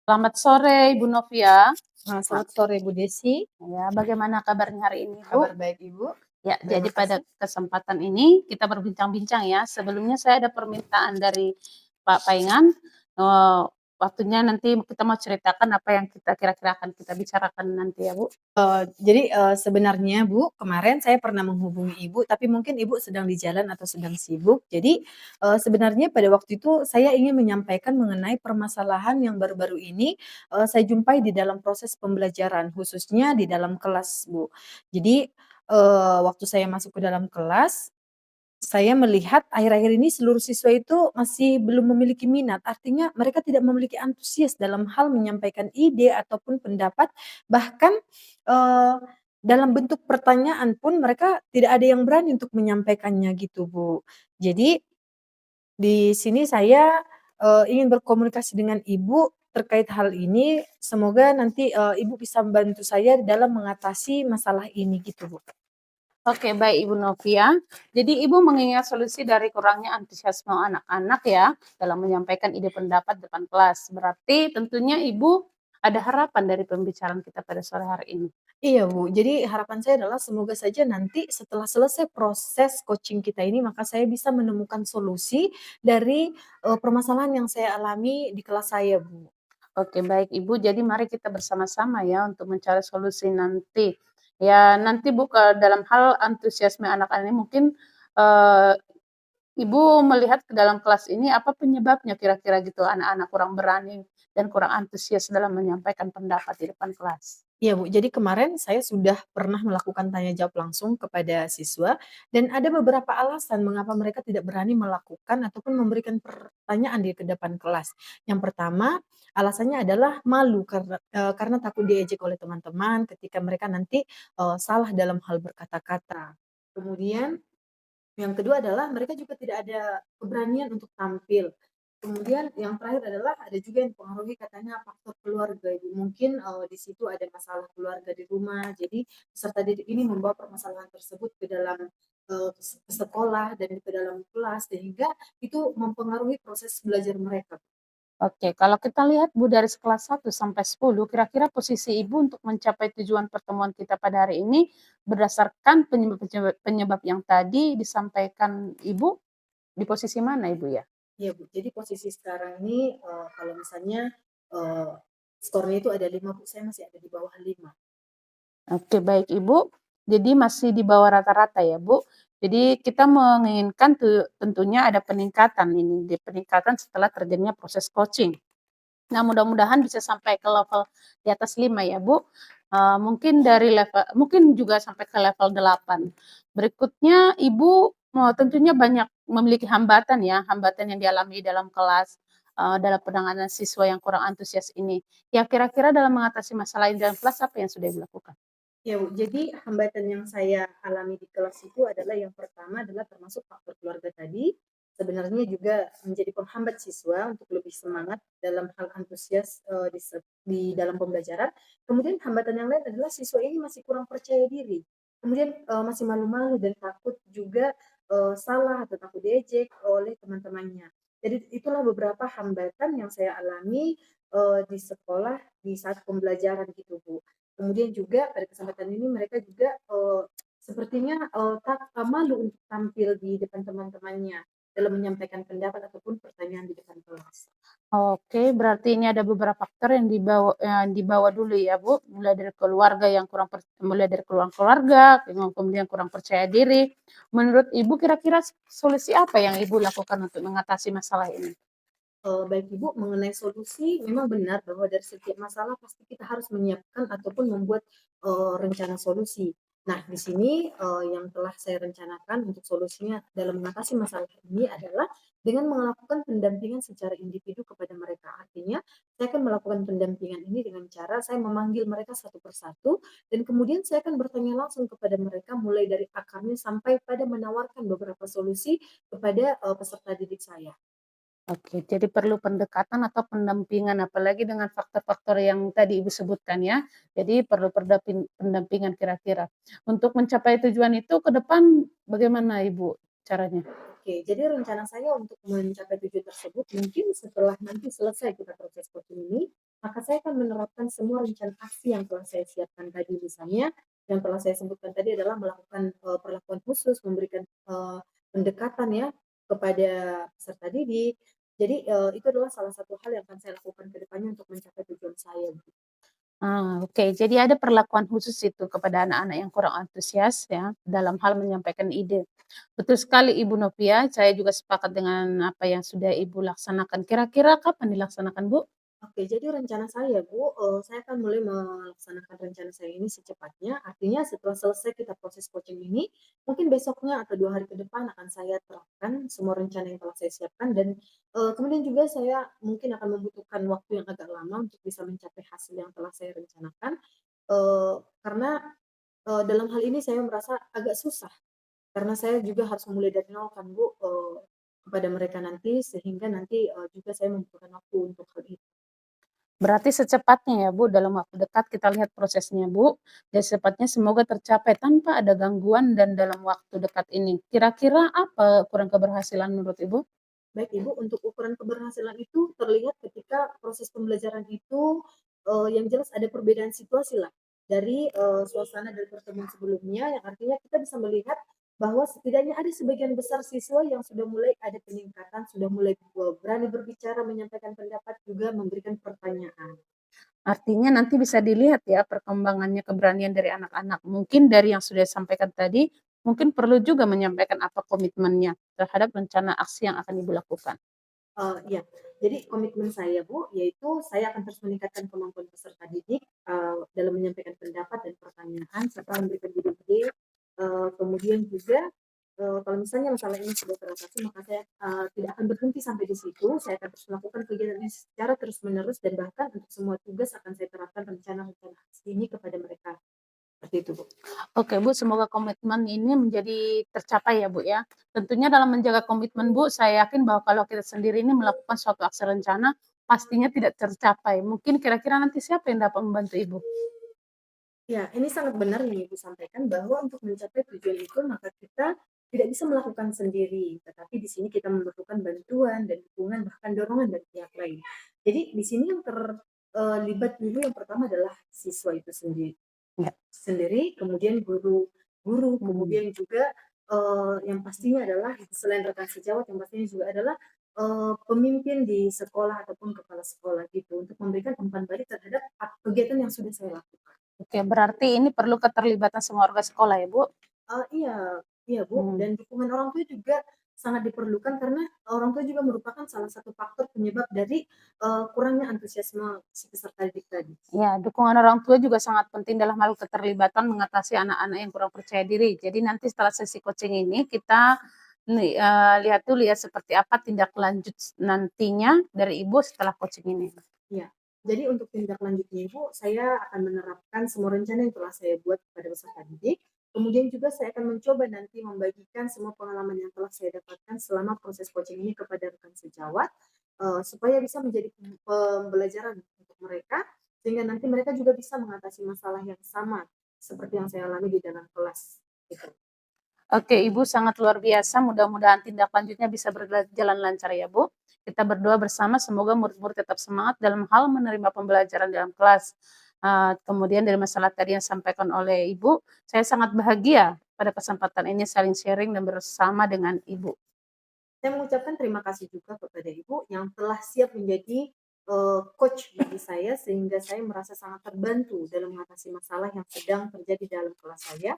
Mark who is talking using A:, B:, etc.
A: Selamat sore Ibu Novia.
B: Selamat sore Bu Desi.
A: Ya, bagaimana kabarnya hari ini, Bu?
B: Kabar baik Ibu.
A: Ya,
B: Terima
A: jadi pada kesempatan ini kita berbincang-bincang ya. Sebelumnya saya ada permintaan dari Pak Paingan. Waktunya nanti kita mau ceritakan apa yang kita kira-kira akan kita bicarakan nanti ya, Bu.
B: Jadi sebenarnya Bu, kemarin saya pernah menghubungi Ibu, tapi mungkin Ibu sedang di jalan atau sedang sibuk. Jadi sebenarnya pada waktu itu saya ingin menyampaikan mengenai permasalahan yang baru-baru ini saya jumpai di dalam proses pembelajaran, khususnya di dalam kelas Bu. Jadi waktu saya masuk ke dalam kelas, saya melihat akhir-akhir ini seluruh siswa itu masih belum memiliki minat, artinya mereka tidak memiliki antusias dalam hal menyampaikan ide ataupun pendapat, bahkan, eee, dalam bentuk pertanyaan pun mereka tidak ada yang berani untuk menyampaikannya gitu, Bu. Jadi, di sini saya, ingin berkomunikasi dengan Ibu terkait hal ini, semoga nanti, Ibu bisa membantu saya dalam mengatasi masalah ini gitu, Bu.
A: Oke, baik Ibu Novia. Jadi Ibu mengingat solusi dari kurangnya antusiasme anak-anak ya dalam menyampaikan ide pendapat depan kelas. Berarti tentunya Ibu ada harapan dari pembicaraan kita pada sore hari ini.
B: Iya, Bu. Jadi harapan saya adalah semoga saja nanti setelah selesai proses coaching kita ini, maka saya bisa menemukan solusi dari, permasalahan yang saya alami di kelas saya, Bu.
A: Oke, baik Ibu. Jadi mari kita bersama-sama ya untuk mencari solusi nanti. Ya, nanti Bu dalam hal antusiasme anak-anak ini mungkin eh, Ibu melihat ke dalam kelas ini apa penyebabnya kira-kira gitu anak-anak kurang berani dan kurang antusias dalam menyampaikan pendapat di depan kelas.
B: Iya, Bu. Jadi kemarin saya sudah pernah melakukan tanya jawab langsung kepada siswa dan ada beberapa alasan mengapa mereka tidak berani melakukan ataupun memberikan pertanyaan di ke depan kelas. Yang pertama, alasannya adalah malu karena takut diejek oleh teman-teman ketika mereka nanti, salah dalam hal berkata-kata. Kemudian yang kedua adalah mereka juga tidak ada keberanian untuk tampil. Kemudian yang terakhir adalah ada juga yang mempengaruhi katanya faktor keluarga Ibu. Mungkin, di situ ada masalah keluarga di rumah, jadi peserta didik ini membawa permasalahan tersebut ke dalam, ke sekolah dan ke dalam kelas sehingga itu mempengaruhi proses belajar mereka.
A: Oke, kalau kita lihat Bu dari skala 1 sampai 10, kira-kira posisi Ibu untuk mencapai tujuan pertemuan kita pada hari ini berdasarkan penyebab yang tadi disampaikan Ibu, di posisi mana Ibu ya?
B: Iya Bu, jadi posisi sekarang ini, kalau misalnya, eee, skornya itu ada 5 Bu, saya masih ada di bawah 5.
A: Oke, baik Ibu. Jadi masih di bawah rata-rata ya, Bu. Jadi kita menginginkan tentunya ada peningkatan ini, di peningkatan setelah terjadinya proses coaching. Nah, mudah-mudahan bisa sampai ke level di atas 5 ya, Bu. Mungkin dari level mungkin juga sampai ke level 8. Berikutnya Ibu tentunya banyak memiliki hambatan ya, hambatan yang dialami dalam kelas, dalam penanganan siswa yang kurang antusias ini. Ya kira-kira dalam mengatasi masalah ini dalam kelas apa yang sudah Ibu lakukan?
B: Ya Bu, jadi hambatan yang saya alami di kelas itu adalah yang pertama adalah termasuk faktor keluarga tadi, sebenarnya juga menjadi penghambat siswa untuk lebih semangat dalam hal antusias, di dalam pembelajaran. Kemudian hambatan yang lain adalah siswa ini masih kurang percaya diri, kemudian, masih malu-malu dan takut juga, salah atau takut diejek oleh teman-temannya. Jadi itulah beberapa hambatan yang saya alami, di sekolah di saat pembelajaran gitu Bu. Kemudian juga pada kesempatan ini mereka juga, sepertinya, malu untuk tampil di depan teman-temannya dalam menyampaikan pendapat ataupun pertanyaan di depan kelas.
A: Oke, berarti ini ada beberapa faktor yang dibawa dulu ya, Bu, mulai dari keluarga, kemudian kurang percaya diri. Menurut Ibu kira-kira solusi apa yang Ibu lakukan untuk mengatasi masalah ini?
B: Baik Ibu, mengenai solusi memang benar bahwa dari setiap masalah pasti kita harus menyiapkan ataupun membuat, rencana solusi. Nah, di sini, yang telah saya rencanakan untuk solusinya dalam mengatasi masalah ini adalah dengan melakukan pendampingan secara individu kepada mereka. Artinya, saya akan melakukan pendampingan ini dengan cara saya memanggil mereka satu persatu dan kemudian saya akan bertanya langsung kepada mereka mulai dari akarnya sampai pada menawarkan beberapa solusi kepada, peserta didik saya.
A: Oke, jadi perlu pendekatan atau pendampingan, apalagi dengan faktor-faktor yang tadi Ibu sebutkan ya. Jadi perlu pendampingan kira-kira. Untuk mencapai tujuan itu ke depan bagaimana Ibu caranya?
B: Oke, jadi rencana saya untuk mencapai tujuan tersebut mungkin setelah nanti selesai kita proses coaching ini, maka saya akan menerapkan semua rencana aksi yang telah saya siapkan tadi. Misalnya yang telah saya sebutkan tadi adalah melakukan, perlakuan khusus, memberikan, pendekatan ya kepada peserta didik. Jadi, itu adalah salah satu hal yang akan saya lakukan ke depannya untuk mencapai tujuan saya.
A: Oke. Jadi ada perlakuan khusus itu kepada anak-anak yang kurang antusias ya, dalam hal menyampaikan ide. Betul sekali Ibu Novia, saya juga sepakat dengan apa yang sudah Ibu laksanakan. Kira-kira kapan dilaksanakan, Bu?
B: Oke, jadi rencana saya, Bu, saya akan mulai melaksanakan rencana saya ini secepatnya. Artinya setelah selesai kita proses coaching ini, mungkin besoknya atau 2 hari ke depan akan saya terapkan semua rencana yang telah saya siapkan dan, kemudian juga saya mungkin akan membutuhkan waktu yang agak lama untuk bisa mencapai hasil yang telah saya rencanakan, karena, dalam hal ini saya merasa agak susah, karena saya juga harus memulai dari nol kan, Bu, kepada mereka nanti sehingga nanti, juga saya membutuhkan waktu untuk hal itu.
A: Berarti secepatnya ya, Bu, dalam waktu dekat kita lihat prosesnya, Bu, dan secepatnya semoga tercapai tanpa ada gangguan dan dalam waktu dekat ini. Kira-kira apa ukuran keberhasilan menurut Ibu?
B: Baik Ibu, untuk ukuran keberhasilan itu terlihat ketika proses pembelajaran itu, yang jelas ada perbedaan situasi lah dari, suasana dari pertemuan sebelumnya, yang artinya kita bisa melihat bahwa setidaknya ada sebagian besar siswa yang sudah mulai ada peningkatan, sudah mulai, berani berbicara, menyampaikan pendapat, juga memberikan pertanyaan.
A: Artinya nanti bisa dilihat ya perkembangannya keberanian dari anak-anak. Mungkin dari yang sudah disampaikan tadi, mungkin perlu juga menyampaikan apa komitmennya terhadap rencana aksi yang akan Ibu lakukan.
B: Iya. Jadi komitmen saya, Bu, yaitu saya akan terus meningkatkan kemampuan peserta didik, dalam menyampaikan pendapat dan pertanyaan serta memberikan ide-ide, kemudian juga, kalau misalnya masalah ini sudah teratasi maka saya, tidak akan berhenti sampai di situ, saya akan terus melakukan kegiatan ini secara terus-menerus dan bahkan untuk semua tugas akan saya terapkan rencana-rencana aksi ini kepada mereka, seperti itu, Bu.
A: Oke Bu, semoga komitmen ini menjadi tercapai ya Bu ya. Tentunya dalam menjaga komitmen Bu, saya yakin bahwa kalau kita sendiri ini melakukan suatu aksi rencana, pastinya tidak tercapai. Mungkin kira-kira nanti siapa yang dapat membantu Ibu?
B: Ya, ini sangat benar yang Ibu sampaikan bahwa untuk mencapai tujuan itu maka kita tidak bisa melakukan sendiri, tetapi di sini kita membutuhkan bantuan dan dukungan bahkan dorongan dari pihak lain. Jadi di sini yang terlibat dulu yang pertama adalah siswa itu
A: Ya.
B: sendiri, kemudian guru,
A: Hmm.
B: kemudian juga yang pastinya adalah selain rekan sejawat yang pastinya juga adalah pemimpin di sekolah ataupun kepala sekolah gitu untuk memberikan umpan balik terhadap kegiatan yang sudah saya lakukan.
A: Oke, berarti ini perlu keterlibatan semua warga sekolah ya Bu?
B: Iya iya, Bu,
A: Hmm.
B: dan dukungan orang tua juga sangat diperlukan karena orang tua juga merupakan salah satu faktor penyebab dari, kurangnya antusiasme si peserta didik tadi.
A: Ya, dukungan orang tua juga sangat penting dalam hal keterlibatan mengatasi anak-anak yang kurang percaya diri. Jadi nanti setelah sesi coaching ini kita lihat seperti apa tindak lanjut nantinya dari Ibu setelah coaching ini.
B: Iya, jadi untuk tindak lanjutnya Ibu, saya akan menerapkan semua rencana yang telah saya buat kepada peserta didik, kemudian juga saya akan mencoba nanti membagikan semua pengalaman yang telah saya dapatkan selama proses coaching ini kepada rekan sejawat, supaya bisa menjadi pembelajaran untuk mereka, sehingga nanti mereka juga bisa mengatasi masalah yang sama seperti yang saya alami di dalam kelas, gitu.
A: Oke, Ibu sangat luar biasa. Mudah-mudahan tindak lanjutnya bisa berjalan lancar ya, Bu. Kita berdoa bersama semoga murid-murid tetap semangat dalam hal menerima pembelajaran dalam kelas. Kemudian dari masalah tadi yang disampaikan oleh Ibu, saya sangat bahagia pada kesempatan ini saling sharing dan bersama dengan Ibu.
B: Saya mengucapkan terima kasih juga kepada Ibu yang telah siap menjadi, coach bagi saya sehingga saya merasa sangat terbantu dalam mengatasi masalah yang sedang terjadi dalam kelas saya.